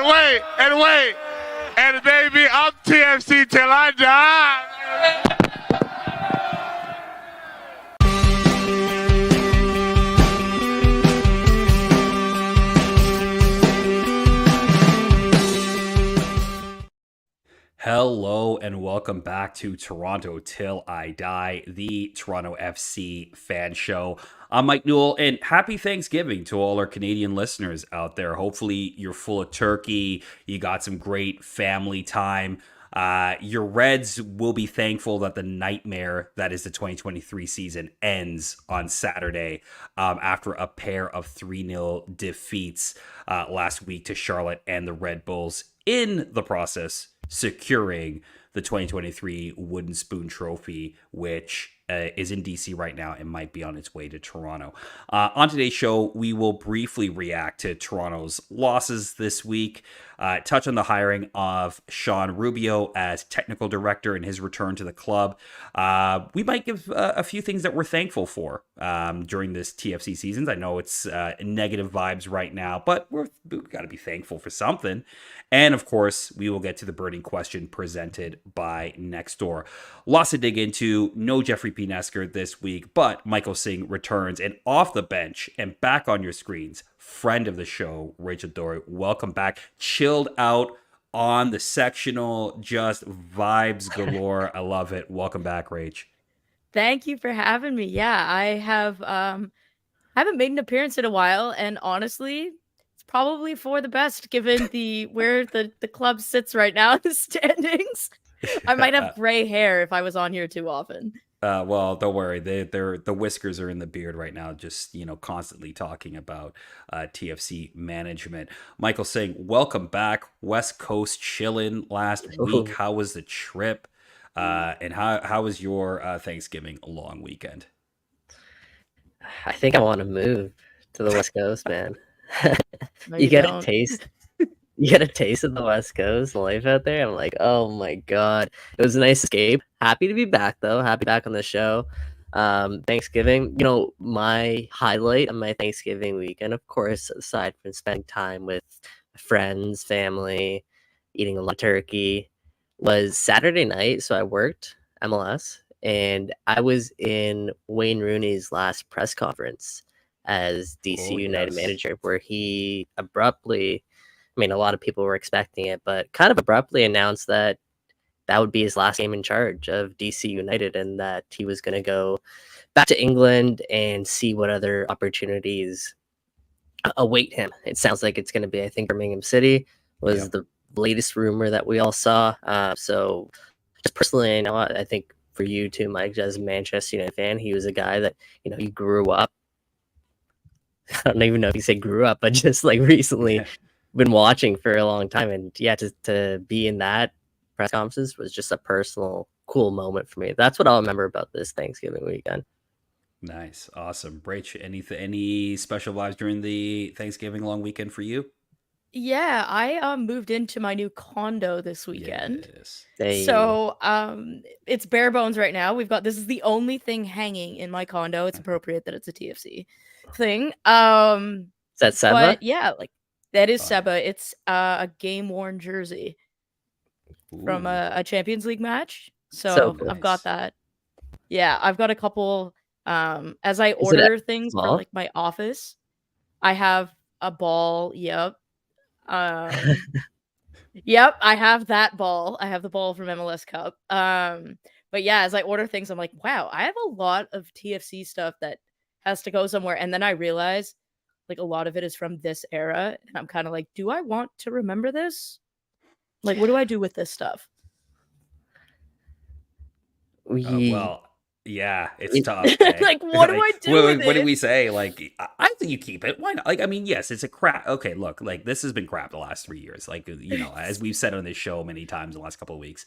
wait. And baby, I'm TFC till I die. Hello and welcome back to Toronto Till I Die, the Toronto FC fan show. I'm Mike Newell, and happy Thanksgiving to all our Canadian listeners out there. Hopefully you're full of turkey, you got some great family time. Your Reds will be thankful that the nightmare that is the 2023 season ends on Saturday after a pair of 3-0 defeats last week to Charlotte and the Red Bulls, in the process securing the 2023 Wooden Spoon Trophy, which is in DC right now and might be on its way to Toronto. On today's show, we will briefly react to Toronto's losses this week, touch on the hiring of Sean Rubio as technical director and his return to the club. We might give a few things that we're thankful for during this TFC season. I know it's negative vibes right now, but we've got to be thankful for something. And of course, we will get to the burning question presented by Nextdoor. Lots to dig into. No Jeffrey P. Nesker this week, but Michael Singh returns, and off the bench and back on your screens, friend of the show, Rachel Doerrie. Welcome back. Chilled out on the sectional, just vibes galore. I love it. Welcome back, Rach. Thank you for having me. Yeah, I haven't made an appearance in a while, and honestly, it's probably for the best given where the club sits right now in the standings. I might have gray hair if I was on here too often. Well, don't worry. The whiskers are in the beard right now, just, constantly talking about TFC management. Michael Singh, welcome back. West Coast chilling last week. How was the trip? And how was your Thanksgiving long weekend? I think I want to move to the West Coast, man. You get a taste. You get a taste of the West Coast life out there. I'm like, oh my God. It was a nice escape. Happy to be back, though. Happy back on the show. Thanksgiving, my highlight of my Thanksgiving weekend, of course, aside from spending time with friends, family, eating a lot of turkey, was Saturday night. So I worked MLS, and I was in Wayne Rooney's last press conference as DC United manager, where he abruptly, a lot of people were expecting it, but kind of abruptly announced that would be his last game in charge of DC United, and that he was going to go back to England and see what other opportunities await him. It sounds like it's going to be, I think, Birmingham City was the latest rumor that we all saw. So just personally, I think for you too, Mike, as a Manchester United fan, he was a guy that, he grew up. I don't even know if you say grew up, but just like recently been watching for a long time. And to be in that press conferences was just a personal cool moment for me. That's what I'll remember about this Thanksgiving weekend. Nice. Awesome. Rach, any special vibes during the Thanksgiving long weekend for you? Yeah, I moved into my new condo this weekend. Yes. So it's bare bones right now. This is the only thing hanging in my condo. It's appropriate that it's a TFC thing. Is that Seba? But yeah, that is Seba. It's a game-worn jersey from a Champions League match. So nice. I've got that. Yeah, I've got a couple. As I order things for my office, I have a ball. Yep. Yep, I have that ball. I have the ball from MLS Cup. But yeah, as I order things, I'm like, wow, I have a lot of TFC stuff that has to go somewhere. And then I realize a lot of it is from this era. And I'm kind of like, do I want to remember this? What do I do with this stuff? Yeah, it's tough. What do I do with it? What do we say? I think you keep it. Why not? Yes, it's a crap. Okay, look, this has been crap the last 3 years. As we've said on this show many times in the last couple of weeks,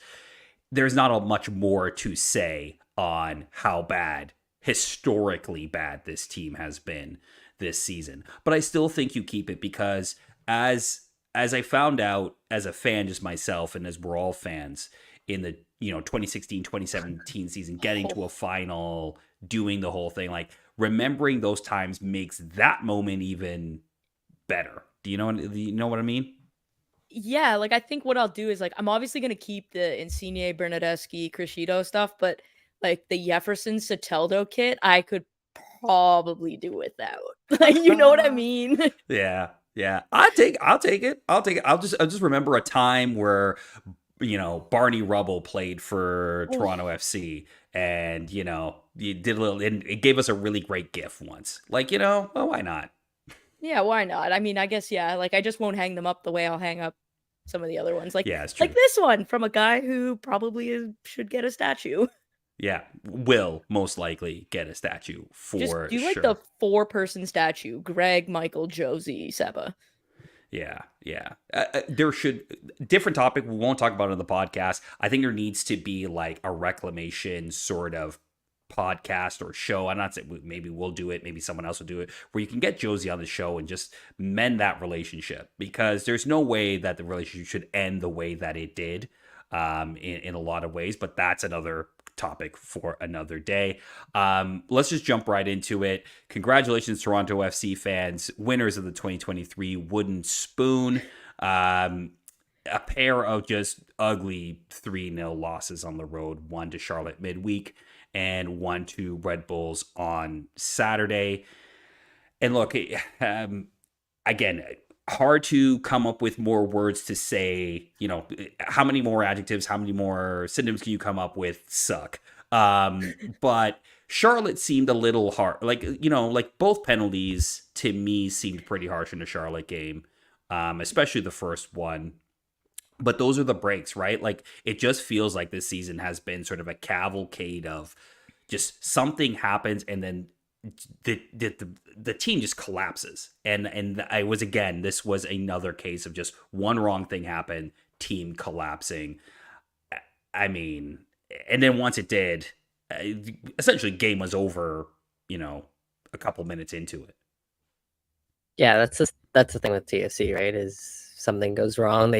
there's not much more to say on how historically bad this team has been this season. But I still think you keep it because as I found out as a fan, just myself, and as we're all fans in the 2016, 2017 season, getting to a final, doing the whole thing, remembering those times makes that moment even better. Do you know what I mean? Yeah, like, I think what I'll do is, like, I'm obviously gonna keep the Insigne, Bernadeschi, Crescido stuff, but, like, the Jefferson Soteldo kit, I could probably do without. Like, you know what I mean? Yeah, yeah. I'll take it. I'll take it. I'll just remember a time where Barney Rubble played for Oof. Toronto FC, and you did a little, and it gave us a really great gift once. Like, well, why not? Yeah, why not? I mean, I guess, yeah, like, I just won't hang them up the way I'll hang up some of the other ones. Yeah, it's Like true. this one from a guy who probably should get a statue. Yeah, will most likely get a statue Just for do, like, the sure. 4-person statue: Greg, Michael, Josie, Seba. Yeah, yeah. There should different topic. We won't talk about it on the podcast. I think there needs to be like a reclamation sort of podcast or show. I'm not saying maybe we'll do it. Maybe someone else will do it, where you can get Josie on the show and just mend that relationship, because there's no way that the relationship should end the way that it did, in a lot of ways. But that's another topic for another day. Let's just jump right into it. Congratulations, Toronto FC fans, winners of the 2023 Wooden Spoon. A pair of just ugly 3-0 losses on the road, one to Charlotte midweek and one to Red Bulls on Saturday. And look, again, hard to come up with more words to say, how many more adjectives, how many more synonyms can you come up with? Suck. But Charlotte seemed a little hard. Like both penalties to me seemed pretty harsh in the Charlotte game, especially the first one. But those are the breaks, right? Like, it just feels like this season has been sort of a cavalcade of just something happens and then the team just collapses. And this was another case of just one wrong thing happened, team collapsing. I mean, and then once it did, essentially game was over, a couple minutes into it. Yeah, that's the thing with TFC, right? Is something goes wrong,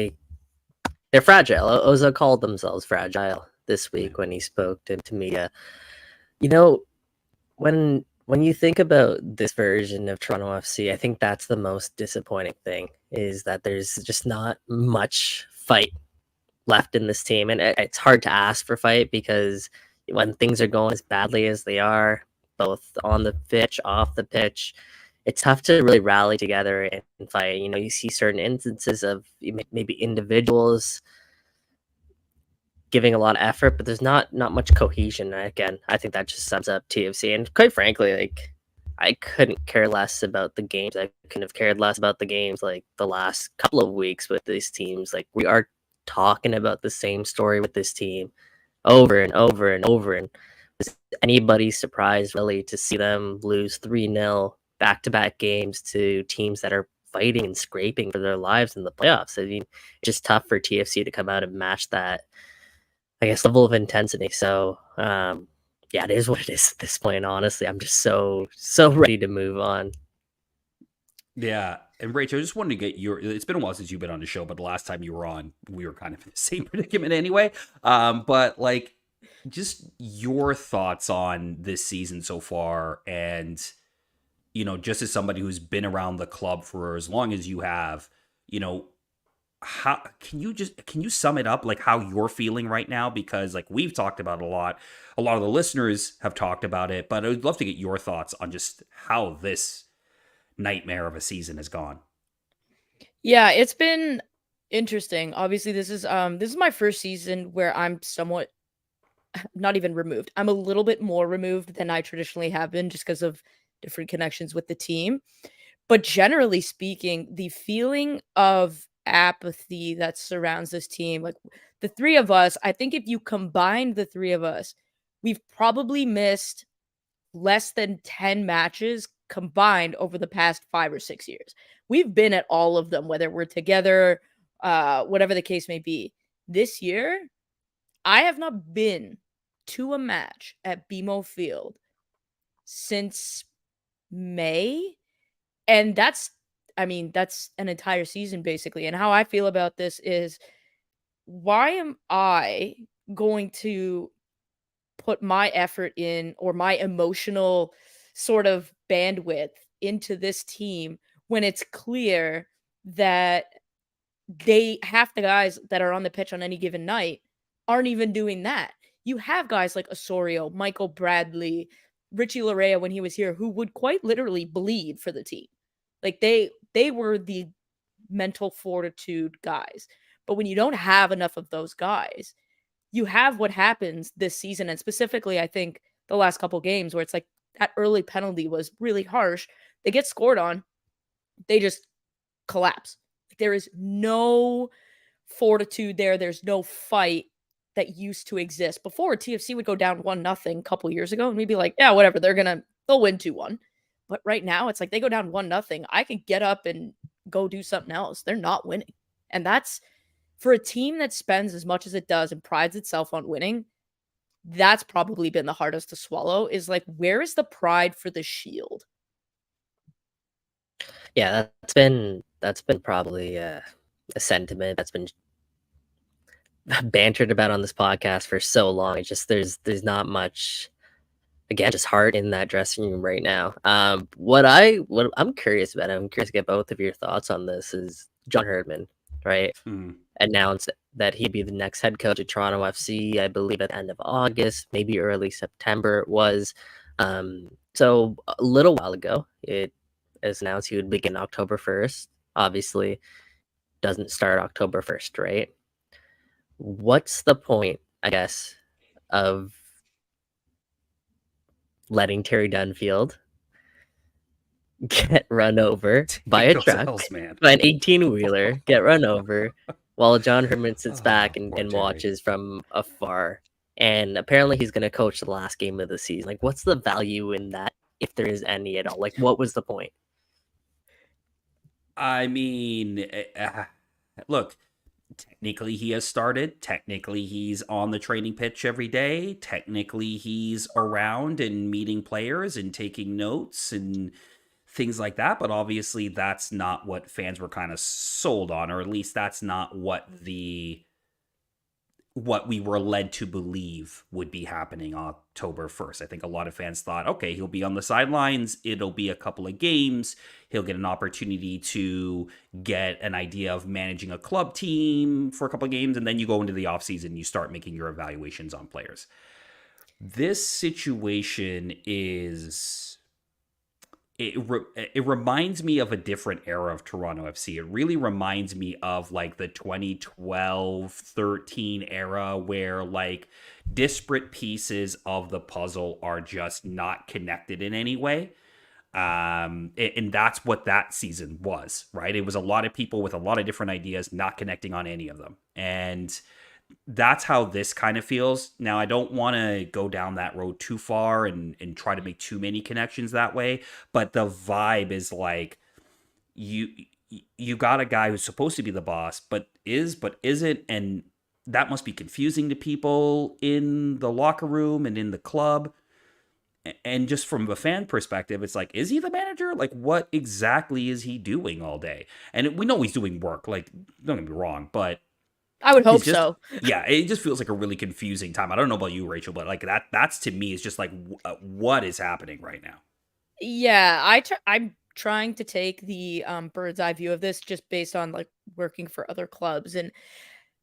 they're fragile. Oza called themselves fragile this week when he spoke to media. When you think about this version of Toronto FC, I think that's the most disappointing thing, is that there's just not much fight left in this team. And it's hard to ask for fight, because when things are going as badly as they are, both on the pitch, off the pitch, it's tough to really rally together and fight. You see certain instances of maybe individuals giving a lot of effort, but there's not much cohesion. Again, I think that just sums up TFC. And quite frankly, like, I couldn't care less about the games. I couldn't have cared less about the games like the last couple of weeks with these teams. Like, we are talking about the same story with this team over and over and over. And was anybody surprised really to see them lose 3-0 back-to-back games to teams that are fighting and scraping for their lives in the playoffs? I mean, it's just tough for TFC to come out and match that, I guess, level of intensity. So, yeah, it is what it is at this point. Honestly, I'm just so ready to move on. Yeah. And Rachel, I just wanted to get it's been a while since you've been on the show, but the last time you were on, we were kind of in the same predicament anyway. But like, just your thoughts on this season so far, and, just as somebody who's been around the club for as long as you have, how can you sum it up, like how you're feeling right now? Because like we've talked about it a lot of the listeners have talked about it, but I would love to get your thoughts on just how this nightmare of a season has gone. Yeah, it's been interesting. Obviously, this is my first season where I'm somewhat not even removed. I'm a little bit more removed than I traditionally have been, just because of different connections with the team. But generally speaking, the feeling of apathy that surrounds this team, like the three of us, I think if you combine the three of us, we've probably missed less than 10 matches combined over the past 5 or 6 years. We've been at all of them, whether we're together, whatever the case may be. This year, I have not been to a match at BMO Field since May. And that's an entire season basically. And how I feel about this is, why am I going to put my effort in, or my emotional sort of bandwidth into this team, when it's clear that half the guys that are on the pitch on any given night aren't even doing that. You have guys like Osorio, Michael Bradley, Richie Larea when he was here, who would quite literally bleed for the team. Like they were the mental fortitude guys. But when you don't have enough of those guys, you have what happens this season, and specifically, I think the last couple games where it's like that early penalty was really harsh. They get scored on, they just collapse. There is no fortitude there. There's no fight that used to exist. Before, TFC would go down 1-0 a couple years ago, and we'd be like, yeah, whatever, they'll win 2-1. But right now, it's like they go down 1-0. I could get up and go do something else. They're not winning. And that's, for a team that spends as much as it does and prides itself on winning, that's probably been the hardest to swallow, is like, where is the pride for the Shield? Yeah, that's been probably a sentiment that's been bantered about on this podcast for so long. It's just there's not much, again, just heart in that dressing room right now. What I'm curious about, I'm curious to get both of your thoughts on this, is John Herdman, right? Announced that he'd be the next head coach at Toronto FC, I believe at the end of August, maybe early September it was. So a little while ago, it is announced he would begin October 1st. Obviously, doesn't start October 1st, right? What's the point, I guess, of letting Terry Dunfield get run over by a truck, by an 18-wheeler, get run over, while John Herdman sits back and watches from afar? And apparently he's going to coach the last game of the season. Like, what's the value in that, if there is any at all? Like, what was the point? I mean, look, technically he has started. Technically he's on the training pitch every day. Technically he's around and meeting players and taking notes and things like that. But obviously that's not what fans were kind of sold on, or at least that's not what we were led to believe would be happening October 1st. I think a lot of fans thought, okay, he'll be on the sidelines. It'll be a couple of games. He'll get an opportunity to get an idea of managing a club team for a couple of games. And then you go into the offseason and you start making your evaluations on players. This situation is... It reminds me of a different era of Toronto FC. It really reminds me of like the 2012-13 era, where like disparate pieces of the puzzle are just not connected in any way. And that's what that season was, right? It was a lot of people with a lot of different ideas not connecting on any of them. And that's how this kind of feels. Now, I don't want to go down that road too far and try to make too many connections that way, but the vibe is like you got a guy who's supposed to be the boss, but isn't, and that must be confusing to people in the locker room and in the club. And just from a fan perspective, it's like, is he the manager? Like, what exactly is he doing all day? And we know he's doing work, like, don't get me wrong, but I would hope so. Yeah, it just feels like a really confusing time. I don't know about you, Rachel, but like that's to me is just like what is happening right now. Yeah, I'm trying to take the bird's eye view of this, just based on like working for other clubs and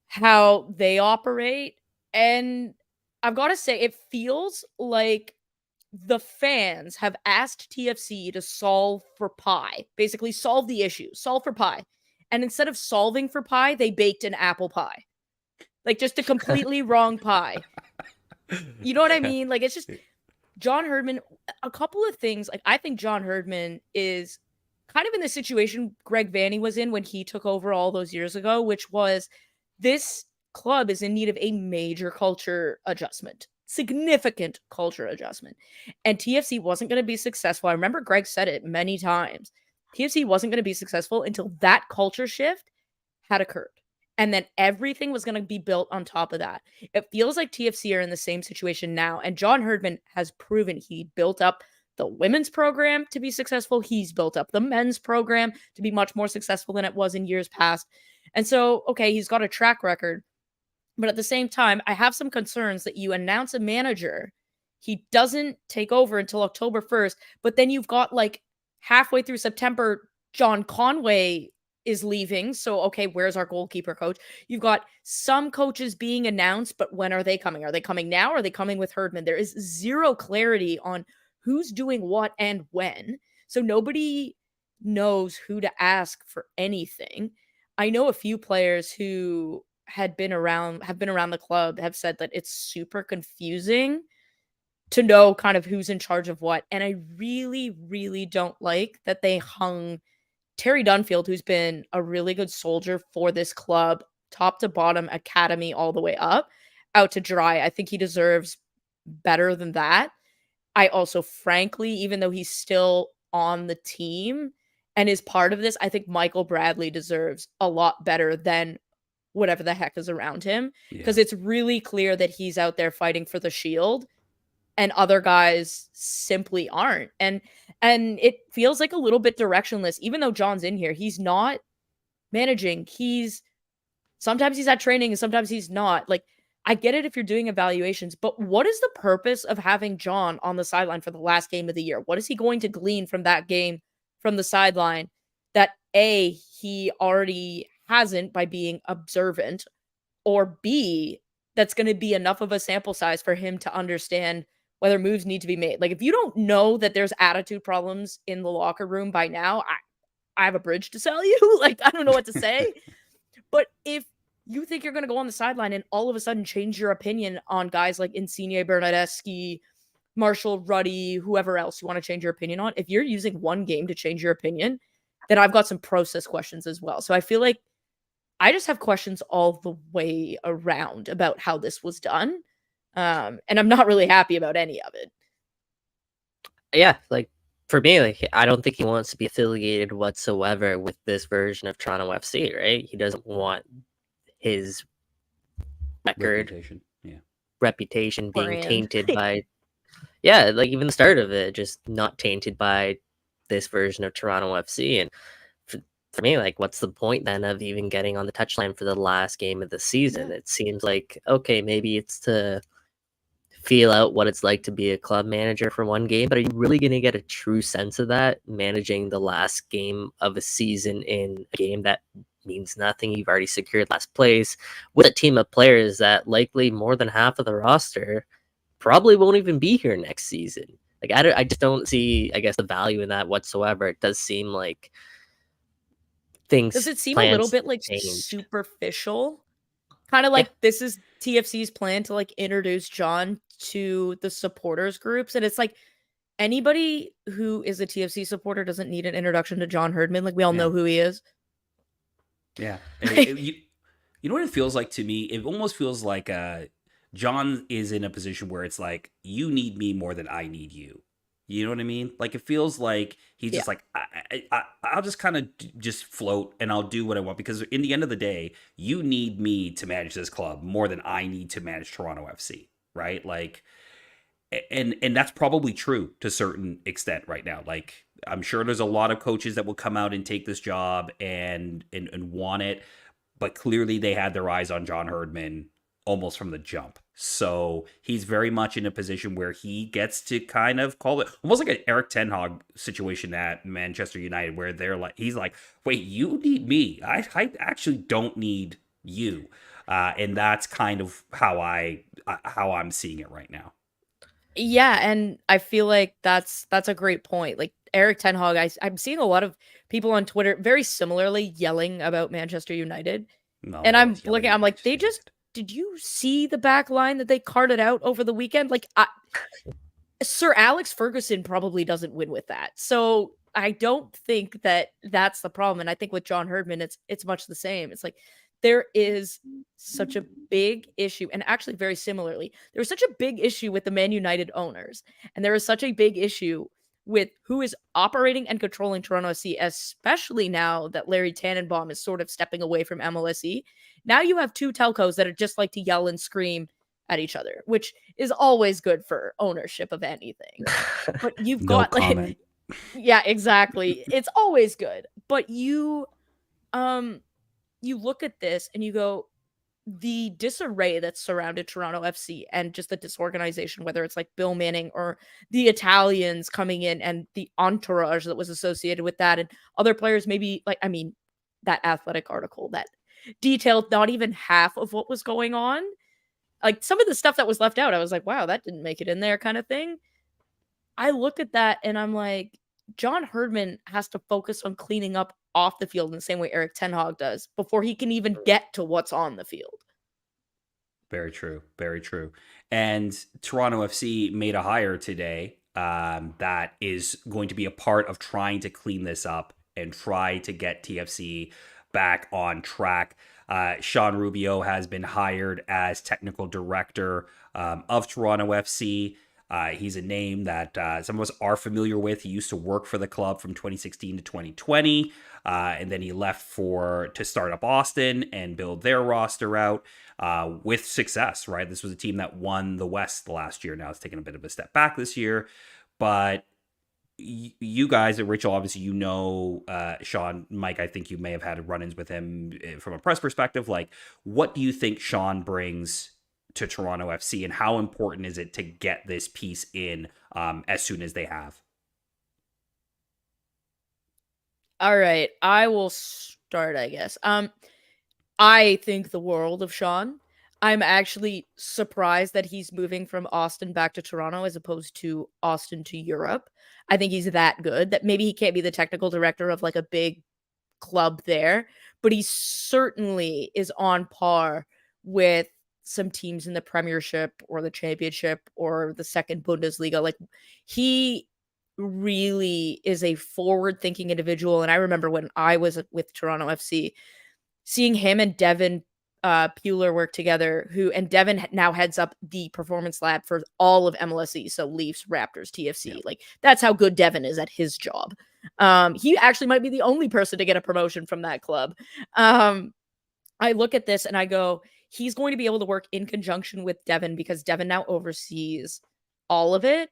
how they operate. And I've got to say, it feels like the fans have asked TFC to solve for pie, basically solve the issue, solve for pie. And instead of solving for pie, they baked an apple pie. Like, just a completely wrong pie. You know what I mean? Like, it's just John Herdman. A couple of things. Like, I think John Herdman is kind of in the situation Greg Vanney was in when he took over all those years ago, which was, this club is in need of a major culture adjustment. Significant culture adjustment. And TFC wasn't going to be successful. I remember Greg said it many times. TFC wasn't going to be successful until that culture shift had occurred. And then everything was going to be built on top of that. It feels like TFC are in the same situation now. And John Herdman has proven he built up the women's program to be successful. He's built up the men's program to be much more successful than it was in years past. And so, okay, he's got a track record. But at the same time, I have some concerns that you announce a manager, he doesn't take over until October 1st, but then you've got like halfway through September, John Conway is leaving. So, okay, where's our goalkeeper coach? You've got some coaches being announced, but when are they coming? Are they coming now? Or are they coming with Herdman? There is zero clarity on who's doing what and when. So nobody knows who to ask for anything. I know a few players who have been around the club have said that it's super confusing to know kind of who's in charge of what. And I really, really don't like that they hung Terry Dunfield, who's been a really good soldier for this club, top to bottom, academy, all the way up, out to dry. I think he deserves better than that. I also, frankly, even though he's still on the team and is part of this, I think Michael Bradley deserves a lot better than whatever the heck is around him. Because it's really clear that he's out there fighting for the shield and other guys simply aren't. And it feels like a little bit directionless. Even though John's in here, he's not managing. Sometimes he's at training and sometimes he's not. Like, I get it if you're doing evaluations, but what is the purpose of having John on the sideline for the last game of the year? What is he going to glean from that game from the sideline that A, he already hasn't by being observant, or B, that's going to be enough of a sample size for him to understand whether moves need to be made? Like, if you don't know that there's attitude problems in the locker room by now, I have a bridge to sell you. Like, I don't know what to say. But if you think you're going to go on the sideline and all of a sudden change your opinion on guys like Insigne, Bernadeschi, Marshall, Ruddy, whoever else you want to change your opinion on, if you're using one game to change your opinion, then I've got some process questions as well. So I feel like I just have questions all the way around about how this was done. And I'm not really happy about any of it. Yeah, like, for me, like, I don't think he wants to be affiliated whatsoever with this version of Toronto FC, right? He doesn't want his reputation being tainted by, like, even the start of it, just not tainted by this version of Toronto FC. And for me, like, what's the point then of even getting on the touchline for the last game of the season? It seems like, okay, maybe it's to feel out what it's like to be a club manager for one game, but are you really going to get a true sense of that managing the last game of a season in a game that means nothing? You've already secured last place with a team of players that likely more than half of the roster probably won't even be here next season. Like, I just don't see, I guess, the value in that whatsoever. It does seem like things. Does it seem a little bit like superficial? Kind of like this is TFC's plan to like introduce John to the supporters groups. And it's like anybody who is a TFC supporter doesn't need an introduction to John Herdman. Like, we all know who he is. Yeah. You know what it feels like to me? It almost feels like John is in a position where it's like, you need me more than I need you. You know what I mean? Like, it feels like he's just like, I'll just kind of just float and I'll do what I want, because in the end of the day, you need me to manage this club more than I need to manage Toronto FC, right? Like, and that's probably true to a certain extent right now. Like, I'm sure there's a lot of coaches that will come out and take this job and want it, but clearly they had their eyes on John Herdman almost from the jump. So he's very much in a position where he gets to kind of call it almost like an Eric Ten Hag situation at Manchester United, where they're like, he's like, wait, you need me. I actually don't need you. And that's kind of how I'm seeing it right now. Yeah, and I feel like that's a great point. Like, Eric Ten Hag, I'm seeing a lot of people on Twitter very similarly yelling about Manchester United. And I'm like, did you see the back line that they carted out over the weekend? Like, Sir Alex Ferguson probably doesn't win with that. So I don't think that that's the problem. And I think with John Herdman, it's much the same. It's like, there is such a big issue. And actually, very similarly, there's such a big issue with the Man United owners. And there is such a big issue with who is operating and controlling Toronto FC, especially now that Larry Tannenbaum is sort of stepping away from MLSE. Now you have two telcos that are just like to yell and scream at each other, which is always good for ownership of anything. But you've got like, yeah, exactly. It's always good. But you look at this and you go, the disarray that's surrounded Toronto FC and just the disorganization, whether it's like Bill Manning or the Italians coming in and the entourage that was associated with that, and other players maybe, like, I mean, that Athletic article that detailed not even half of what was going on. Like some of the stuff that was left out, I was like, wow, that didn't make it in there kind of thing. I look at that and I'm like, John Herdman has to focus on cleaning up off the field in the same way Eric Ten Hag does before he can even get to what's on the field. Very true. Very true. And Toronto FC made a hire today that is going to be a part of trying to clean this up and try to get TFC back on track. Sean Rubio has been hired as technical director of Toronto FC. He's a name that some of us are familiar with. He used to work for the club from 2016 to 2020, and then he left to start up Austin and build their roster out with success, right? This was a team that won the West last year. Now it's taken a bit of a step back this year, but you guys, Rachel, obviously, Sean, Mike, I think you may have had run-ins with him from a press perspective. Like, what do you think Sean brings to Toronto FC, and how important is it to get this piece in as soon as they have? All right, I will start, I guess. I think the world of Sean. I'm actually surprised that he's moving from Austin back to Toronto as opposed to Austin to Europe. I think he's that good that maybe he can't be the technical director of like a big club there, but he certainly is on par with some teams in the Premiership or the Championship or the second Bundesliga. Like, he really is a forward-thinking individual. And I remember when I was with Toronto FC, seeing him and Devin Puller work together, and Devin now heads up the performance lab for all of MLSE, so Leafs, Raptors, TFC. Yeah. Like, that's how good Devin is at his job. He actually might be the only person to get a promotion from that club. I look at this and I go, he's going to be able to work in conjunction with Devin because Devin now oversees all of it.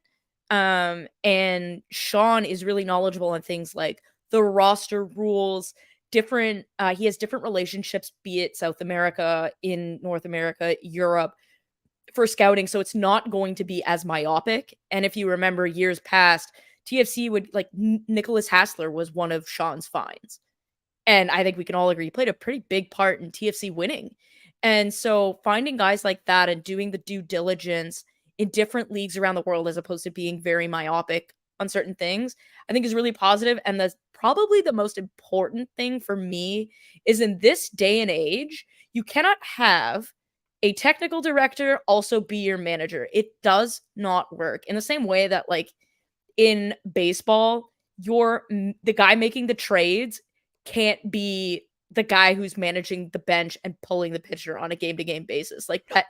And Sean is really knowledgeable on things like the roster rules, he has different relationships, be it South America, in North America, Europe, for scouting. So it's not going to be as myopic. And if you remember years past, TFC would, like, Nicholas Hassler was one of Sean's finds. And I think we can all agree he played a pretty big part in TFC winning. And so finding guys like that and doing the due diligence in different leagues around the world, as opposed to being very myopic on certain things, I think is really positive. And that's probably the most important thing for me is in this day and age, you cannot have a technical director also be your manager. It does not work. In the same way that, like, in baseball, the guy making the trades can't be the guy who's managing the bench and pulling the pitcher on a game-to-game basis. Like, that,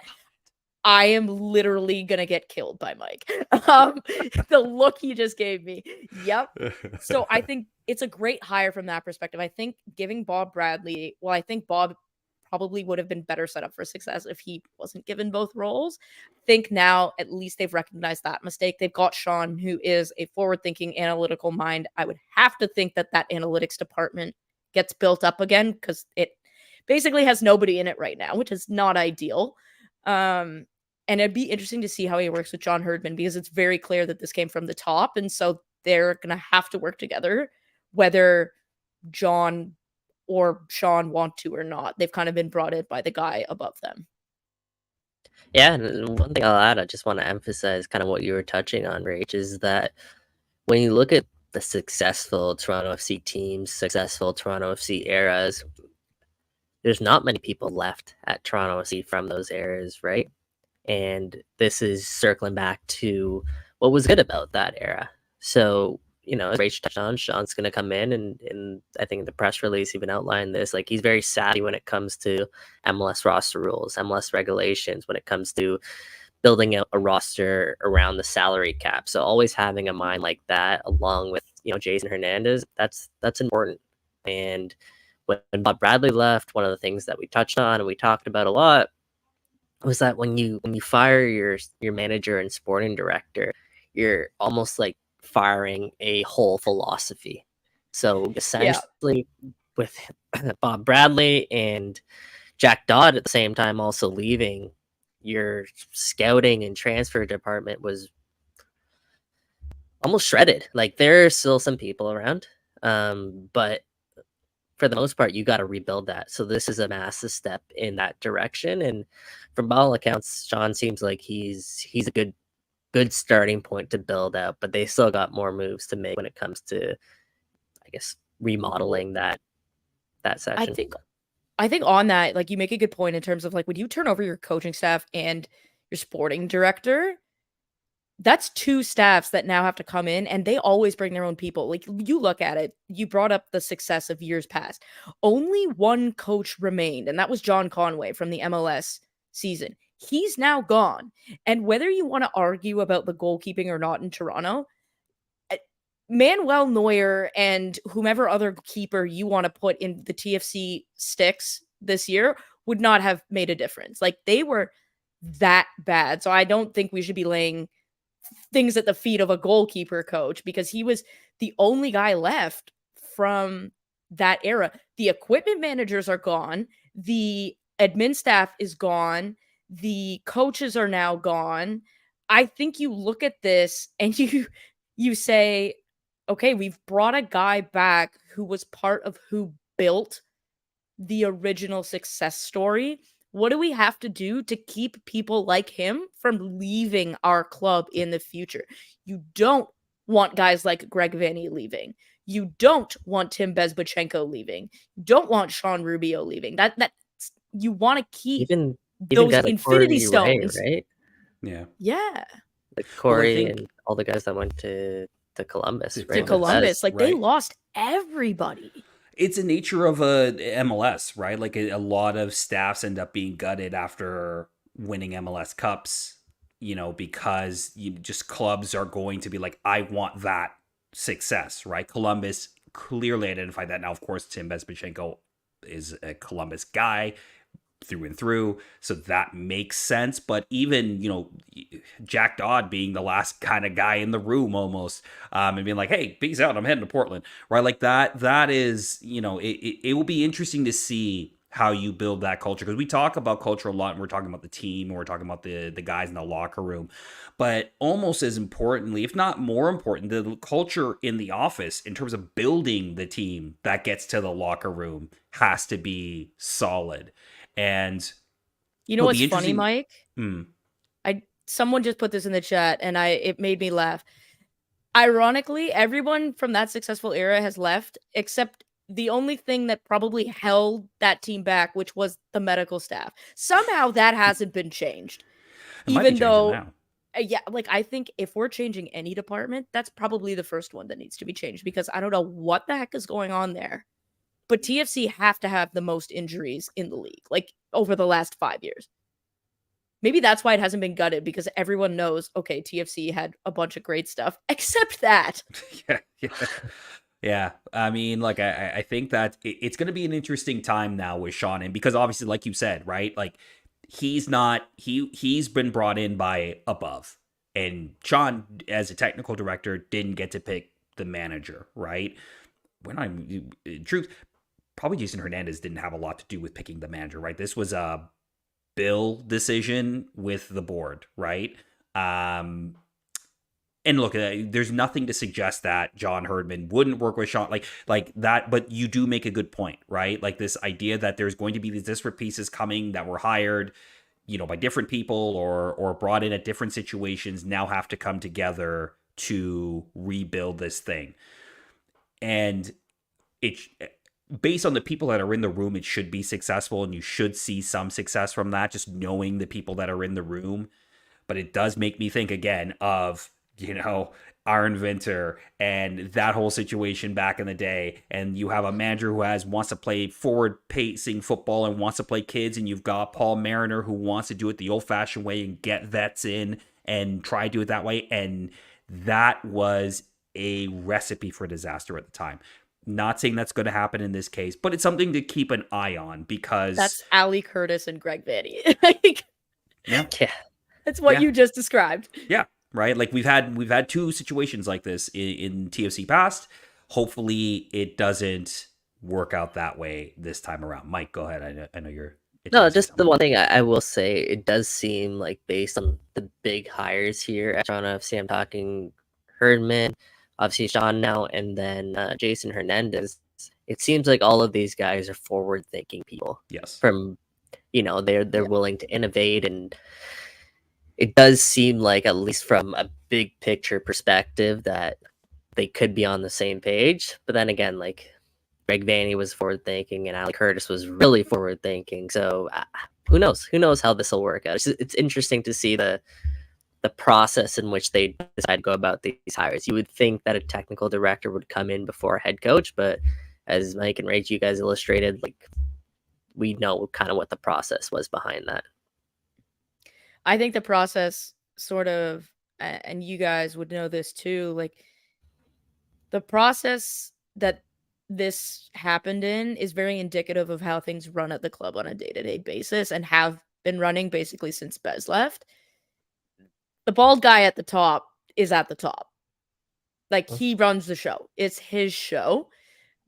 I am literally gonna get killed by Mike. The look he just gave me. Yep. So I think it's a great hire from that perspective. I think giving Bob Bradley, I think Bob probably would have been better set up for success if he wasn't given both roles. I think now at least they've recognized that mistake. They've got Sean, who is a forward-thinking, analytical mind. I would have to think that analytics department gets built up again because it basically has nobody in it right now, which is not ideal. And it'd be interesting to see how he works with John Herdman, because it's very clear that this came from the top. And so they're going to have to work together, whether John or Sean want to or not. They've kind of been brought in by the guy above them. Yeah, and one thing I'll add, I just want to emphasize kind of what you were touching on, Rach, is that when you look at the successful Toronto FC teams, successful Toronto FC eras, there's not many people left at Toronto FC from those eras, right? And this is circling back to what was good about that era. So, as Rach touched on, Sean's going to come in, and I think the press release even outlined this. Like, he's very savvy when it comes to MLS roster rules, MLS regulations, when it comes to building out a roster around the salary cap. So always having a mind like that, along with, Jason Hernandez, that's important. And when Bob Bradley left, one of the things that we touched on and we talked about a lot was that when you fire your manager and sporting director, you're almost like firing a whole philosophy. So essentially, with Bob Bradley and Jack Dodd at the same time also leaving, your scouting and transfer department was almost shredded. Like, there are still some people around, but for the most part, you got to rebuild that. So this is a massive step in that direction. And from all accounts, Sean seems like he's a good starting point to build out, but they still got more moves to make when it comes to, I guess, remodeling that section. I think on that, like, you make a good point in terms of, like, when you turn over your coaching staff and your sporting director, that's 2 staffs that now have to come in, and they always bring their own people. Like, you look at it, you brought up the success of years past. Only one coach remained, and that was John Conway from the MLS season. He's now gone. And whether you want to argue about the goalkeeping or not in Toronto, Manuel Neuer and whomever other keeper you want to put in the TFC sticks this year would not have made a difference. Like, they were that bad. So I don't think we should be laying things at the feet of a goalkeeper coach, because he was the only guy left from that era. The equipment managers are gone. The admin staff is gone. The coaches are now gone. I think you look at this and you say, okay, we've brought a guy back who was part of who built the original success story. What do we have to do to keep people like him from leaving our club in the future? You don't want guys like Greg Vanney leaving. You don't want Tim Bezbachenko leaving. You don't want Sean Rubio leaving. That you want to keep even those guys like infinity Corey stones, Ray, right? Yeah, like Corey and all the guys that went to Columbus, right? To Columbus, like, they lost everybody. It's a nature of a MLS, right? Like, a lot of staffs end up being gutted after winning MLS Cups, because just clubs are going to be like, I want that success, right? Columbus clearly identified that. Now, of course, Tim Bezbachenko is a Columbus guy through and through, so that makes sense. But even Jack Dodd being the last kind of guy in the room almost, and being like, hey, peace out, I'm heading to Portland, right? Like, that is, it will be interesting to see how you build that culture, because we talk about culture a lot, and we're talking about the team, and we're talking about the guys in the locker room, but almost as importantly, if not more important, the culture in the office in terms of building the team that gets to the locker room has to be solid. And you know what's funny, Mike? Someone just put this in the chat, and it made me laugh. Ironically, everyone from that successful era has left, except the only thing that probably held that team back, which was the medical staff. Somehow that hasn't been changed. Even though, like, I think if we're changing any department, that's probably the first one that needs to be changed, because I don't know what the heck is going on there. But TFC have to have the most injuries in the league, like, over the last 5 years. Maybe that's why it hasn't been gutted, because everyone knows, okay, TFC had a bunch of great stuff, except that. Yeah. I mean, like, I think that it's going to be an interesting time now with Sean, and because obviously, like you said, right, like, he's been brought in by above, and Sean, as a technical director, didn't get to pick the manager, right? Truth, probably Jason Hernandez didn't have a lot to do with picking the manager, right? This was a Bill decision with the board, right? And look, there's nothing to suggest that John Herdman wouldn't work with Sean, like that. But you do make a good point, right? Like, this idea that there's going to be these disparate pieces coming that were hired, by different people or brought in at different situations, now have to come together to rebuild this thing. And it's based on the people that are in the room, it should be successful, and you should see some success from that, just knowing the people that are in the room. But it does make me think again of, Aaron Winter and that whole situation back in the day. And you have a manager who wants to play forward pacing football and wants to play kids. And you've got Paul Mariner who wants to do it the old fashioned way and get vets in and try to do it that way. And that was a recipe for disaster at the time. Not saying that's going to happen in this case, but it's something to keep an eye on, because that's Ali Curtis and Greg Vanney. Yeah. That's what you just described. Yeah. Right. Like, we've had 2 situations like this in TFC past. Hopefully it doesn't work out that way this time around. Mike, go ahead. I know you're. No, just the one thing I will say, it does seem like, based on the big hires here at Toronto FC, I'm talking Herdman, obviously Sean now, and then Jason Hernandez. it seems like all of these guys are forward-thinking people. Yes. From, they're willing to innovate, and it does seem like, at least from a big picture perspective, that they could be on the same page. But then again, like, Greg Vanney was forward-thinking, and Alec Curtis was really forward-thinking. So who knows? Who knows how this will work out? It's interesting to see the process in which they decide to go about these hires. You would think that a technical director would come in before a head coach, but as Mike and Rach, you guys illustrated, like, we know kind of what the process was behind that. I think the process sort of, and you guys would know this too, like, the process that this happened in is very indicative of how things run at the club on a day-to-day basis, and have been running basically since Bez left. The bald guy at the top is at the top. Like, he runs the show. It's his show.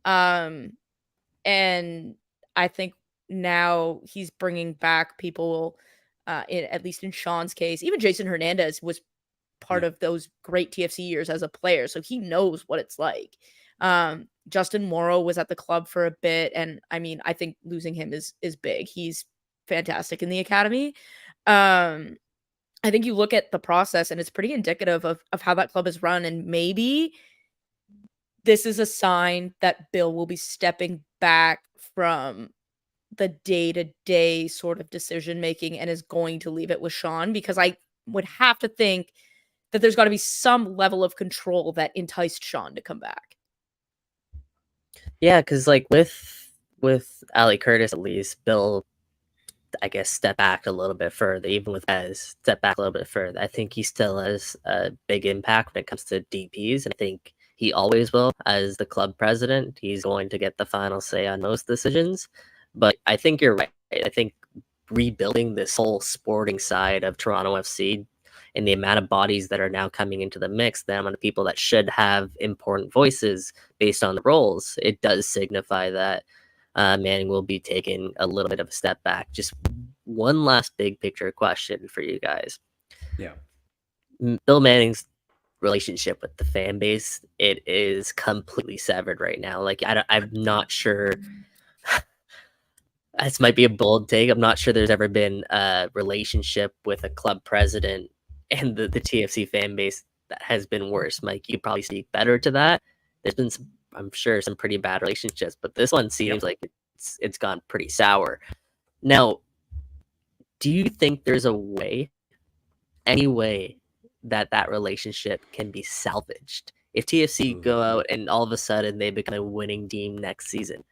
And I think now he's bringing back people, at least in Sean's case. Even Jason Hernandez was part of those great TFC years as a player, so he knows what it's like. Justin Morrow was at the club for a bit, and I mean, I think losing him is big. He's fantastic in the academy. I think you look at the process, and it's pretty indicative of how that club is run, and maybe this is a sign that Bill will be stepping back from the day-to-day sort of decision-making and is going to leave it with Sean, because I would have to think that there's got to be some level of control that enticed Sean to come back. Yeah, because like with Ali Curtis, at least, Bill, I guess, step back a little bit further. Even with Ez, step back a little bit further. I think he still has a big impact when it comes to DPs, and I think he always will. As the club president, he's going to get the final say on most decisions. But I think you're right. I think rebuilding this whole sporting side of Toronto FC, and the amount of bodies that are now coming into the mix, the amount of people that should have important voices based on the roles, it does signify that Manning will be taking a little bit of a step back. Just one last big picture question for you guys. Yeah. Bill Manning's relationship with the fan base, it is completely severed right now. Like, I'm not sure. This might be a bold take. I'm not sure there's ever been a relationship with a club president and the TFC fan base that has been worse. Mike, you could probably speak better to that. There's been some, I'm sure, some pretty bad relationships, but this one seems like it's gone pretty sour. Now, do you think there's a way, any way, that relationship can be salvaged? If TFC go out and all of a sudden they become a winning team next season,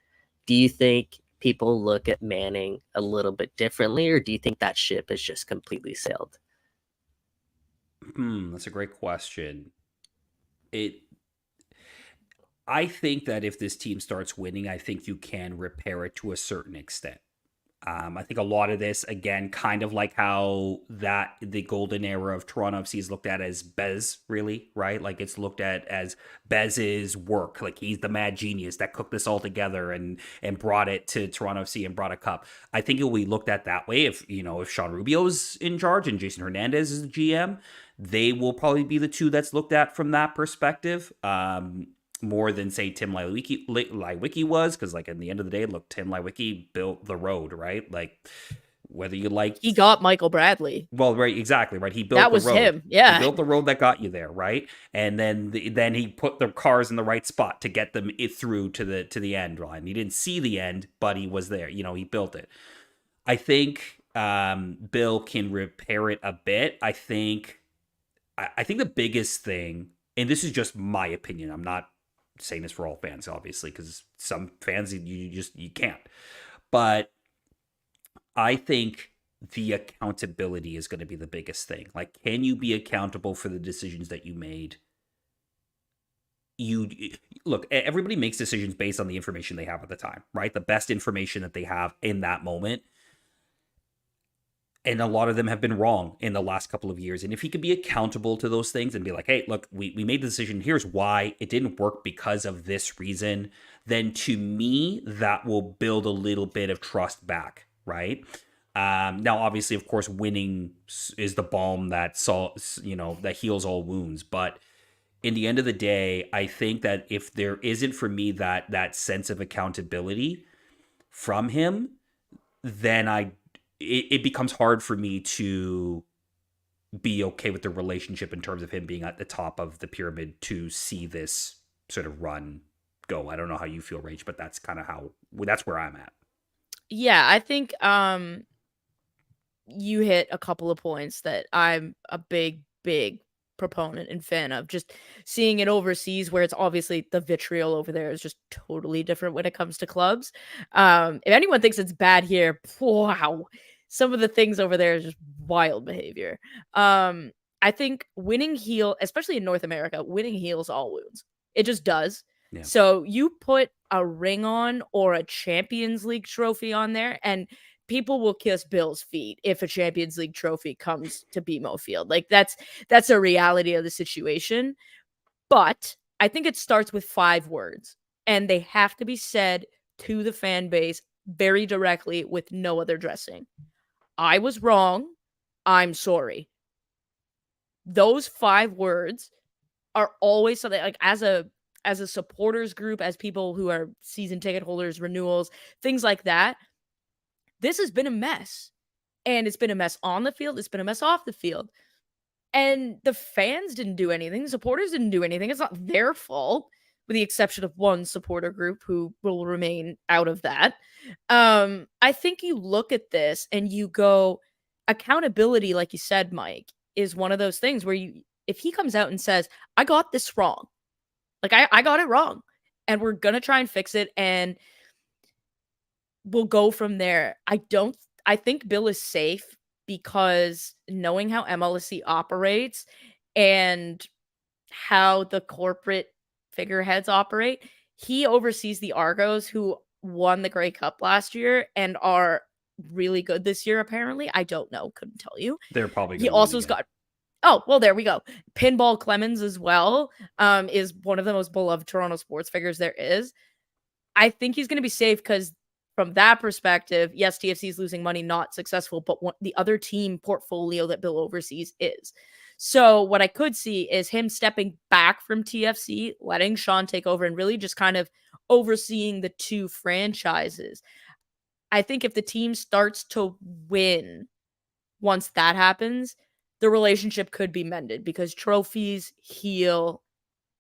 do you think people look at Manning a little bit differently, or do you think that ship has just completely sailed? That's a great question. I think that if this team starts winning, I think you can repair it to a certain extent. I think a lot of this, again, kind of like how the golden era of Toronto FC is looked at as Bez, really, right? Like, it's looked at as Bez's work. Like, he's the mad genius that cooked this all together and brought it to Toronto FC and brought a cup. I think it will be looked at that way if Sean Rubio's in charge and Jason Hernandez is the GM. They will probably be the two that's looked at from that perspective. More than, say, Tim Leiweke was, because, like, in the end of the day, look, Tim Leiweke built the road, right? Like, whether you like, he got Michael Bradley. Well, right, exactly, right. He built that was the road. Him, yeah. He built the road that got you there, right? And then he put the cars in the right spot to get them through to the end line. He didn't see the end, but he was there. He built it. I think Bill can repair it a bit. I think the biggest thing, and this is just my opinion, I'm not saying this for all fans, obviously, because some fans you can't. But I think the accountability is going to be the biggest thing. Like, can you be accountable for the decisions that you made? Look, everybody makes decisions based on the information they have at the time, right? The best information that they have in that moment. And a lot of them have been wrong in the last couple of years. And if he could be accountable to those things and be like, hey, look, we made the decision. Here's why it didn't work because of this reason. Then to me, that will build a little bit of trust back, right? Now, obviously, of course, winning is the balm that heals all wounds. But in the end of the day, I think that if there isn't for me that sense of accountability from him, then it becomes hard for me to be okay with the relationship in terms of him being at the top of the pyramid to see this sort of run go. I don't know how you feel, Rach, but that's kind of that's where I'm at. Yeah, I think you hit a couple of points that I'm a big proponent and fan of. Just seeing it overseas, where it's obviously the vitriol over there is just totally different when it comes to clubs. If anyone thinks it's bad here, wow, some of the things over there is just wild behavior. I think winning heel, especially in North America, winning heals all wounds. It just does. Yeah. So you put a ring on or a Champions League trophy on there, and people will kiss Bill's feet if a Champions League trophy comes to BMO Field. Like that's a reality of the situation. But I think it starts with 5 words, and they have to be said to the fan base very directly with no other dressing. I was wrong. I'm sorry. Those 5 words are always something, like, as a supporters group, as people who are season ticket holders, renewals, things like that. This has been a mess, and it's been a mess on the field. It's been a mess off the field, and the fans didn't do anything. The supporters didn't do anything. It's not their fault, with the exception of one supporter group who will remain out of that. I think you look at this and you go, accountability, like you said, Mike, is one of those things where if he comes out and says, I got this wrong, like I got it wrong, and we're going to try and fix it, and we'll go from there. I think Bill is safe because knowing how MLSE operates and how the corporate figureheads operate, he oversees the Argos, who won the Grey Cup last year and are really good this year, apparently. I don't know. Couldn't tell you. They're probably He also has got... Oh, well, there we go. Pinball Clemens as well is one of the most beloved Toronto sports figures there is. I think he's going to be safe because from that perspective, yes, TFC is losing money, not successful, but the other team portfolio that Bill oversees is. So what I could see is him stepping back from TFC, letting Sean take over, and really just kind of overseeing the 2 franchises. I think if the team starts to win, once that happens, the relationship could be mended because trophies heal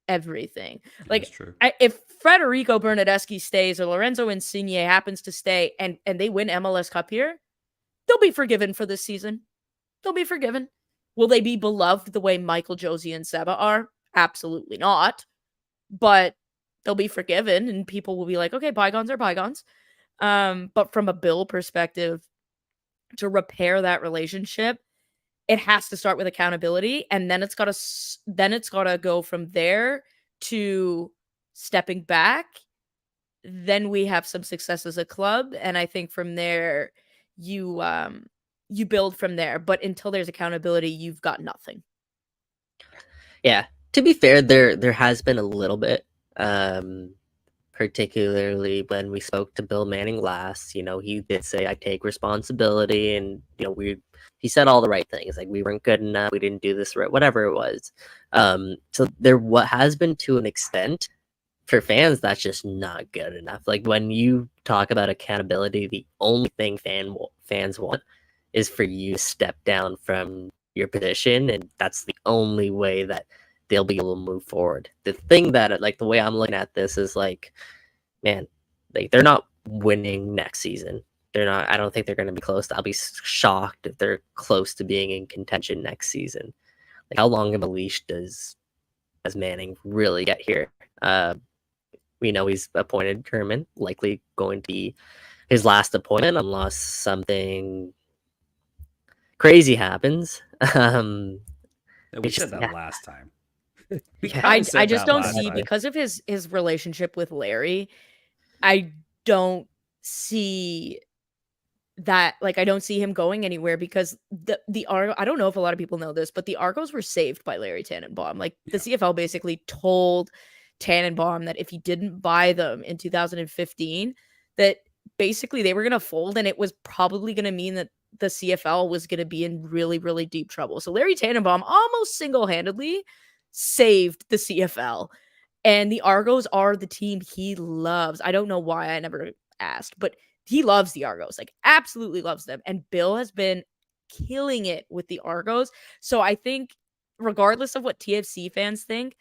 everything. Like, if Federico Bernardeschi stays or Lorenzo Insigne happens to stay and they win MLS Cup here, they'll be forgiven for this season. They'll be forgiven. Will they be beloved the way Michael, Josie, and Seba are? Absolutely not. But they'll be forgiven, and people will be like, okay, bygones are bygones. But from a Bill perspective, to repair that relationship, it has to start with accountability, and then it's got to go from there to stepping back. Then we have some success as a club, and I think from there you build from there. But until there's accountability, you've got nothing. Yeah, to be fair, there has been a little bit, particularly when we spoke to Bill Manning last. He did say, I take responsibility, and he said all the right things, like we weren't good enough, we didn't do this right, whatever it was. So what has been, to an extent, for fans, that's just not good enough. Like, when you talk about accountability, the only thing fans want is for you to step down from your position, and that's the only way that they'll be able to move forward. The thing that, like, the way I'm looking at this is like, man, like, they're not winning next season. They're not. I don't think they're going to be close. I'll be shocked if they're close to being in contention next season. Like, how long of a leash does Manning really get here? We know he's appointed Herdman, likely going to be his last appointment unless something crazy happens. We said that last time. I just don't see, because of his relationship with Larry, I don't see that, like, I don't see him going anywhere, because the Argos, I don't know if a lot of people know this, but the Argos were saved by Larry Tannenbaum. Like, the CFL basically told Tannenbaum that if he didn't buy them in 2015, that basically they were going to fold, and it was probably going to mean that the CFL was going to be in really, really deep trouble. So Larry Tannenbaum almost single-handedly saved the CFL. And the Argos are the team he loves. I don't know why I never asked, but he loves the Argos, like absolutely loves them. And Bill has been killing it with the Argos. So I think regardless of what TFC fans think,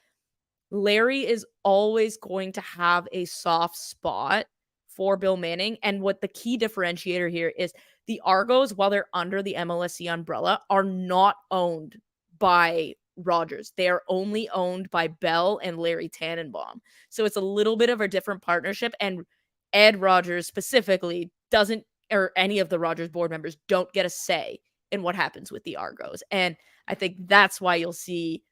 Larry is always going to have a soft spot for Bill Manning. And what the key differentiator here is the Argos, while they're under the MLSE umbrella, are not owned by Rogers. They are only owned by Bell and Larry Tannenbaum. So it's a little bit of a different partnership. And Ed Rogers specifically doesn't, or any of the Rogers board members don't get a say in what happens with the Argos. And I think that's why you'll see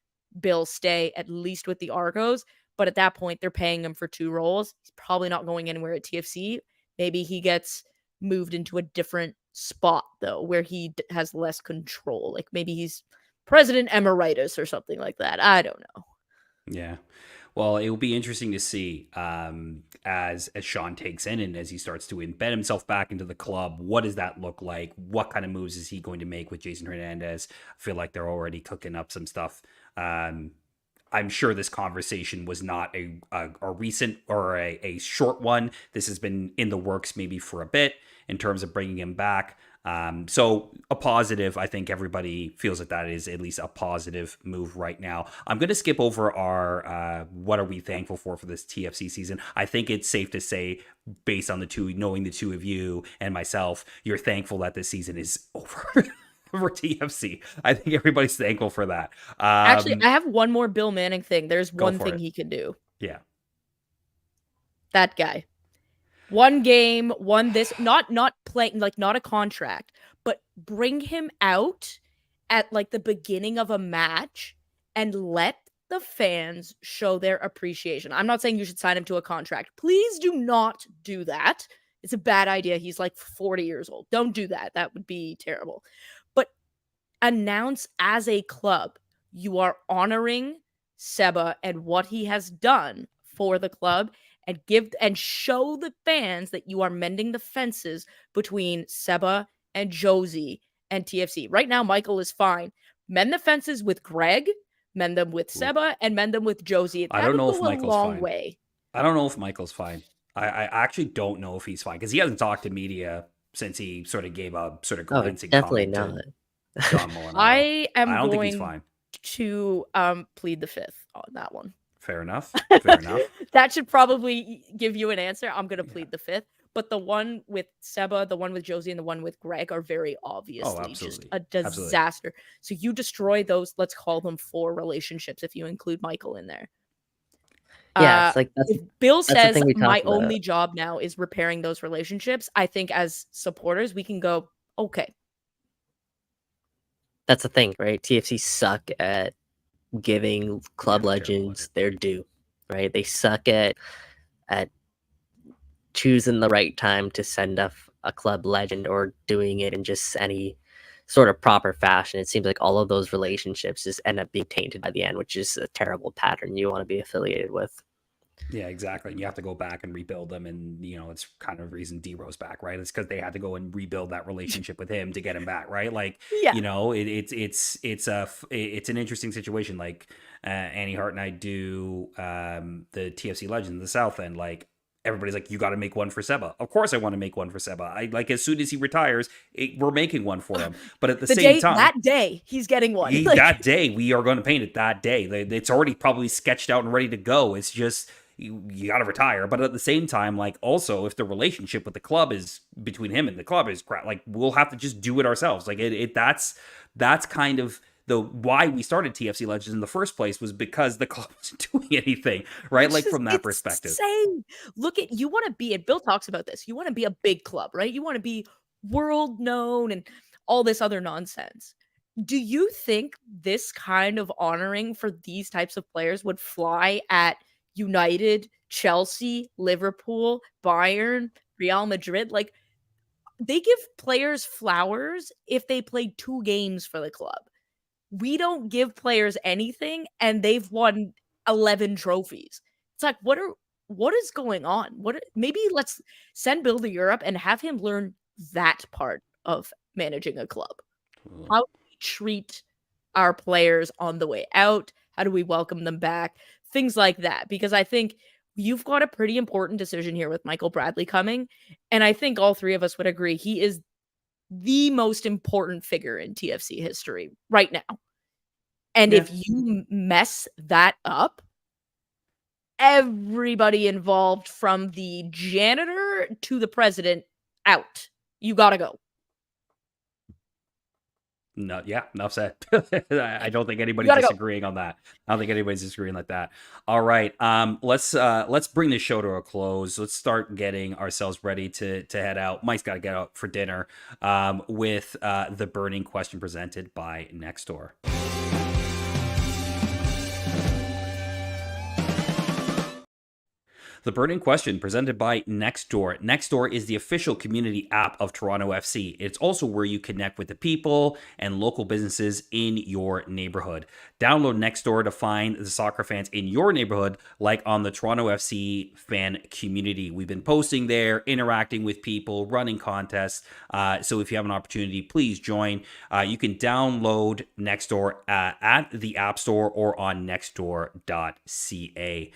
Bill stay at least with the Argos. But at that point, they're paying him for 2 roles. He's probably not going anywhere at TFC. Maybe he gets moved into a different spot, though, where he has less control. Like maybe he's president emeritus or something like that. I don't know. Yeah. Well, it will be interesting to see as Sean takes in and as he starts to embed himself back into the club. What does that look like? What kind of moves is he going to make with Jason Hernandez? I feel like they're already cooking up some stuff. I'm sure this conversation was not a recent or a short one. This has been in the works maybe for a bit in terms of bringing him back. So a positive, I think everybody feels that is at least a positive move right now. I'm going to skip over our what are we thankful for this TFC season. I think it's safe to say, based on knowing the two of you and myself, you're thankful that this season is over. For TFC. I think everybody's thankful for that. Actually, I have one more Bill Manning thing. There's one thing he can do. Yeah. That guy. One game, not playing, like not a contract, but bring him out at like the beginning of a match and let the fans show their appreciation. I'm not saying you should sign him to a contract. Please do not do that. It's a bad idea. He's like 40 years old. Don't do that. That would be terrible. Announce as a club you are honoring Seba and what he has done for the club, and show the fans that you are mending the fences between Seba and Josie and TFC. Right now, Michael is fine. Mend the fences with Greg, mend them with Seba, and mend them with Josie. I don't know if Michael's fine. I don't know if Michael's fine. I actually don't know if he's fine because he hasn't talked to media since he sort of gave a sort of glancing definitely not. John Molinaro. I don't think he's fine. To plead the fifth on that one. Fair enough. Fair enough. That should probably give you an answer. I'm going to plead the fifth. But the one with Seba, the one with Josie, and the one with Greg are very obviously just a disaster. Absolutely. So you destroy those, let's call them 4 relationships if you include Michael in there. Yeah, it's like if Bill says my only job now is repairing those relationships, I think as supporters, we can go, okay. That's the thing, right? TFC suck at giving club legends their due, right? They suck at choosing the right time to send off a club legend or doing it in just any sort of proper fashion. It seems like all of those relationships just end up being tainted by the end, which is a terrible pattern you want to be affiliated with. Yeah, exactly. And you have to go back and rebuild them. And, it's kind of the reason D-Rose back, right? It's because they had to go and rebuild that relationship with him to get him back, right? Like, yeah. It's an interesting situation. Like, Annie Hart and I do the TFC Legends in the South End. Like, everybody's like, you got to make one for Seba. Of course I want to make one for Seba. I like, as soon as he retires, we're making one for him. But at the same time, that day he's getting one. That day we are going to paint it that day. It's already probably sketched out and ready to go. It's just, you got to retire. But at the same time, like, also, if the relationship with the club is between him and the club is crap, like, we'll have to just do it ourselves. Like, that's kind of why we started TFC Legends in the first place, was because the club wasn't doing anything, right? Like, from that perspective. Insane. Look at, you want to be, and Bill talks about this, you want to be a big club, right? You want to be world known and all this other nonsense. Do you think this kind of honoring for these types of players would fly at United, Chelsea, Liverpool, Bayern, Real Madrid? Like, they give players flowers if they played 2 games for the club. We don't give players anything, and they've won 11 trophies. It's like, what is going on? Maybe let's send Bill to Europe and have him learn that part of managing a club. How do we treat our players on the way out? How do we welcome them back? Things like that. Because I think you've got a pretty important decision here with Michael Bradley coming. And I think all three of us would agree he is the most important figure in TFC history right now. And if you mess that up, everybody involved from the janitor to the president out. You gotta go. No, yeah, enough said. I don't think anybody's disagreeing on that. I don't think anybody's disagreeing like that. All right, let's bring this show to a close. Let's start getting ourselves ready to head out. Mike's got to get out for dinner. With the burning question presented by Nextdoor. The burning question presented by Nextdoor. Nextdoor is the official community app of Toronto FC. It's also where you connect with the people and local businesses in your neighborhood. Download Nextdoor to find the soccer fans in your neighborhood, like on the Toronto FC fan community. We've been posting there, interacting with people, running contests. So if you have an opportunity, please join. You can download Nextdoor at the App Store or on nextdoor.ca.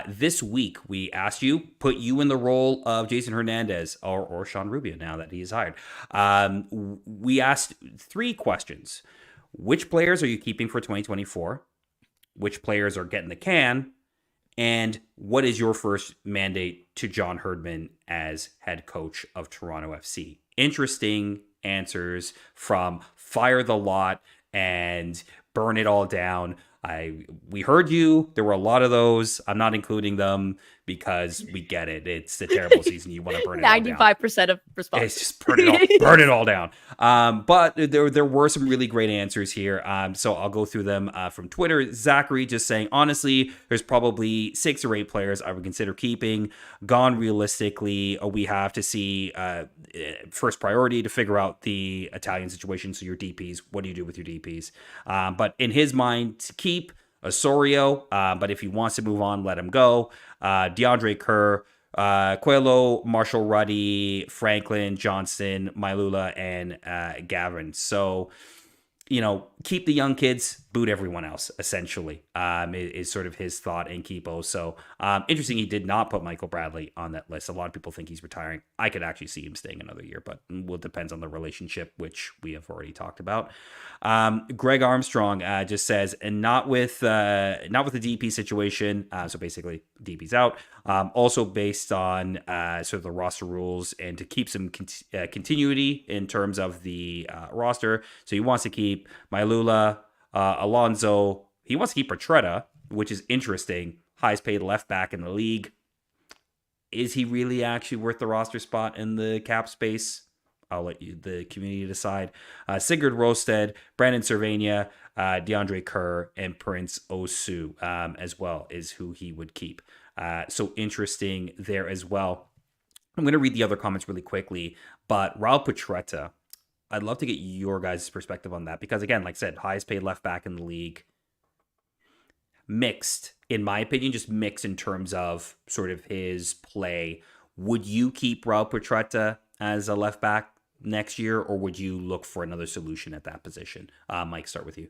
This week, we asked you, put you in the role of Jason Hernandez or Sean Rubio now that he's hired. We asked 3 questions. Which players are you keeping for 2024? Which players are getting the can? And what is your first mandate to John Herdman as head coach of Toronto FC? Interesting answers from fire the lot and burn it all down. We heard you. There were a lot of those. I'm not including them because we get it. It's a terrible season. You want to burn it all down. 95% of response. It's just burn it all down. But there were some really great answers here. So I'll go through them from Twitter. Zachary just saying, honestly, there's probably 6 or 8 players I would consider keeping. Gone realistically, we have to see first priority to figure out the Italian situation. So your DPs, what do you do with your DPs? But in his mind, to keep Osorio, but if he wants to move on, let him go. DeAndre Kerr, Coelho, Marshall Ruddy, Franklin, Johnston, Mailula, and Gavin. So, keep the young kids, boot everyone else, essentially, is sort of his thought in Keepo. So, interesting, he did not put Michael Bradley on that list. A lot of people think he's retiring. I could actually see him staying another year, but it depends on the relationship, which we have already talked about. Greg Armstrong just says, and not with the DP situation. So basically, DP's out. Also based on sort of the roster rules and to keep some continuity in terms of the roster. So he wants to keep Mailula, Alonso. He wants to keep Portretta, which is interesting. Highest paid left back in the league. Is he really actually worth the roster spot in the cap space? I'll let the community decide. Sigurd Rosted, Brandon Cervania, DeAndre Kerr, and Prince Osu as well is who he would keep. So interesting there as well. I'm going to read the other comments really quickly, but Raul Portretta, I'd love to get your guys' perspective on that because, again, like I said, highest paid left back in the league. Mixed, in my opinion, just mixed in terms of sort of his play. Would you keep Raul Portretta as a left back next year, or would you look for another solution at that position? Mike, start with you.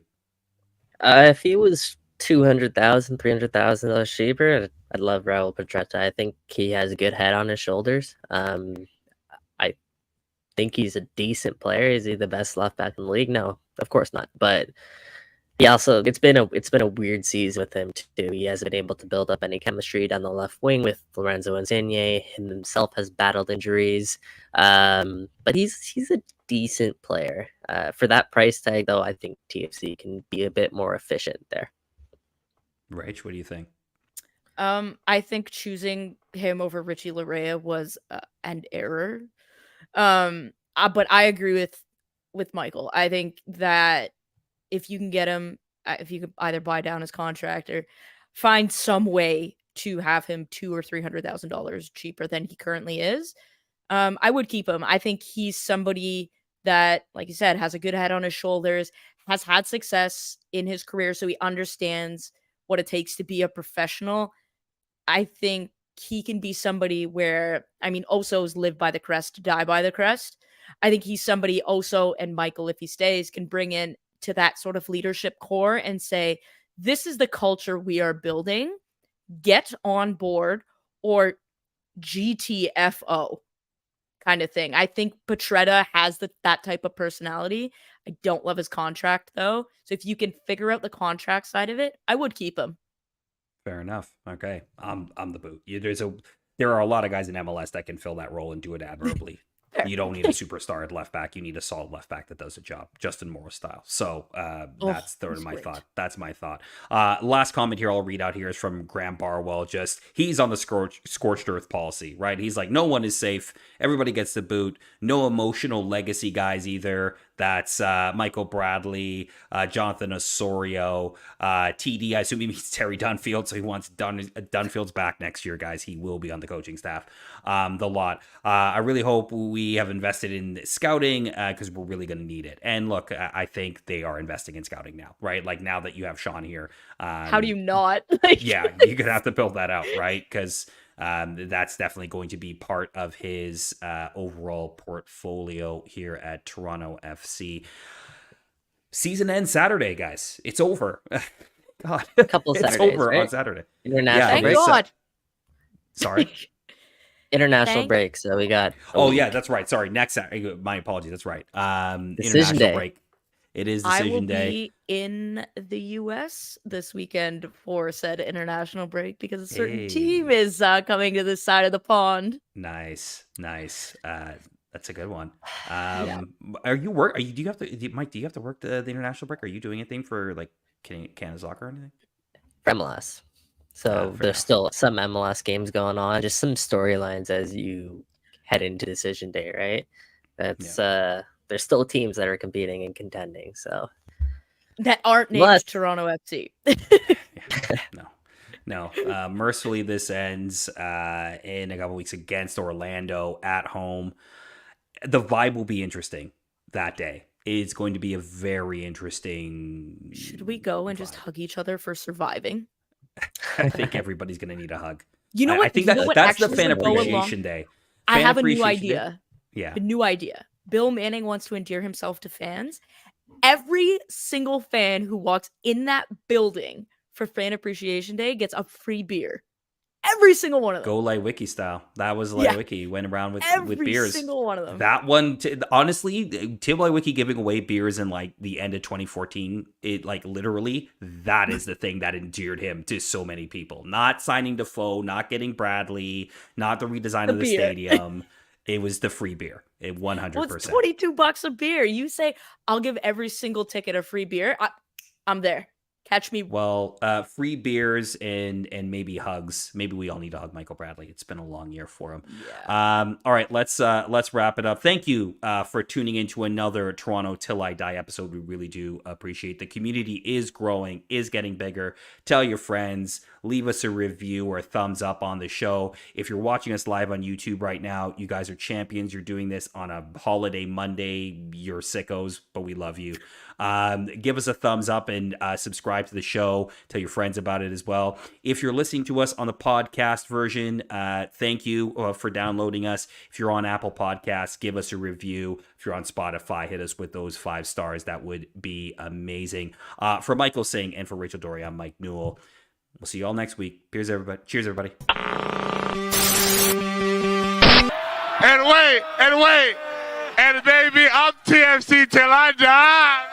If he was $200,000, $300,000 cheaper, I'd love Raul Portretta. I think he has a good head on his shoulders. I think he's a decent player. Is he the best left back in the league? No, of course not. But he also it's been a weird season with him too. He hasn't been able to build up any chemistry down the left wing with Lorenzo Insigne. Him himself has battled injuries. But he's a decent player. For that price tag, though, I think TFC can be a bit more efficient there. Rach, what do you think? I think choosing him over Richie Larea was an error. But I agree with Michael. I think that if you can get him, if you could either buy down his contract or find some way to have him $200,000 or $300,000 cheaper than he currently is, I would keep him. I think he's somebody that, like you said, has a good head on his shoulders, has had success in his career, so he understands what it takes to be a professional. I think he can be somebody where, Oso's live by the crest, die by the crest. I think he's somebody Oso and Michael, if he stays, can bring in to that sort of leadership core and say, this is the culture we are building. Get on board or GTFO kind of thing. I think Petretta has that type of personality. I don't love his contract though. So if you can figure out the contract side of it, I would keep him. Fair enough. Okay. I'm the boot. There are a lot of guys in MLS that can fill that role and do it admirably. You don't need a superstar at left back. You need a solid left back that does the job, Justin Morris style. So that's my thought. That's my thought. Last comment here I'll read out here is from Graham Barwell. He's on the scorched earth policy, right? He's like, no one is safe. Everybody gets the boot. No emotional legacy guys either. That's Michael Bradley, Jonathan Osorio, TD. I assume he means Terry Dunfield, so he wants Dunfield's back next year, guys. He will be on the coaching staff. The lot. I really hope we have invested in scouting because we're really going to need it. And look, I think they are investing in scouting now, right? Like now that you have Sean here. How do you not? Yeah, you're going to have to build that out, right? Because that's definitely going to be part of his overall portfolio here at Toronto FC. Season ends Saturday, guys. It's over. God, a couple of it's Saturdays, over right? on Saturday. International Thank break. God. Sorry. International break. So we got. Yeah, that's right. Sorry, next Saturday. My apologies. That's right. Decision international day. Break. It is decision I will day. be in the U.S. this weekend for said international break because a certain team is coming to this side of the pond. Nice. That's a good one. Yeah. Do you have to, Mike? Do you have to work the international break? Are you doing anything for like Canada Soccer or anything? For MLS. So there's still some MLS games going on, just some storylines as you head into decision day, right? That's there's still teams that are competing and contending. So that aren't named Toronto FC. No. Mercifully, this ends in a couple weeks against Orlando at home. The vibe will be interesting that day. It's going to be a very interesting. Should we go and just hug each other for surviving? I think everybody's going to need a hug. You know what? I think that's the fan appreciation day. I have a new idea. Yeah. A new idea. Bill Manning wants to endear himself to fans. Every single fan who walks in that building for Fan Appreciation Day gets a free beer. Every single one of them. Go Wiki style. That was Wiki. Went around with beers. Every single one of them. That one, honestly, Tim Wiki giving away beers in like the end of 2014. It like literally that is the thing that endeared him to so many people. Not signing Defoe, not getting Bradley, not the redesign of the stadium. It was the free beer. 100%. Well, it's $22 a beer. You say I'll give every single ticket a free beer. I'm there. Catch me. Well, free beers and maybe hugs. Maybe we all need to hug Michael Bradley. It's been a long year for him. Yeah. All right, let's wrap it up. Thank you for tuning into another Toronto Till I Die episode. We really do appreciate. The community is growing, is getting bigger. Tell your friends. Leave us a review or a thumbs up on the show. If you're watching us live on YouTube right now, you guys are champions. You're doing this on a holiday Monday. You're sickos, but we love you. Give us a thumbs up and subscribe to the show. Tell your friends about it as well. If you're listening to us on the podcast version, thank you for downloading us. If you're on Apple Podcasts, give us a review. If you're on Spotify, hit us with those 5 stars. That would be amazing. For Michael Singh and for Rachel Doerrie, I'm Mike Newell. We'll see you all next week. Cheers, everybody. And wait. And baby, I'm TFC till I die.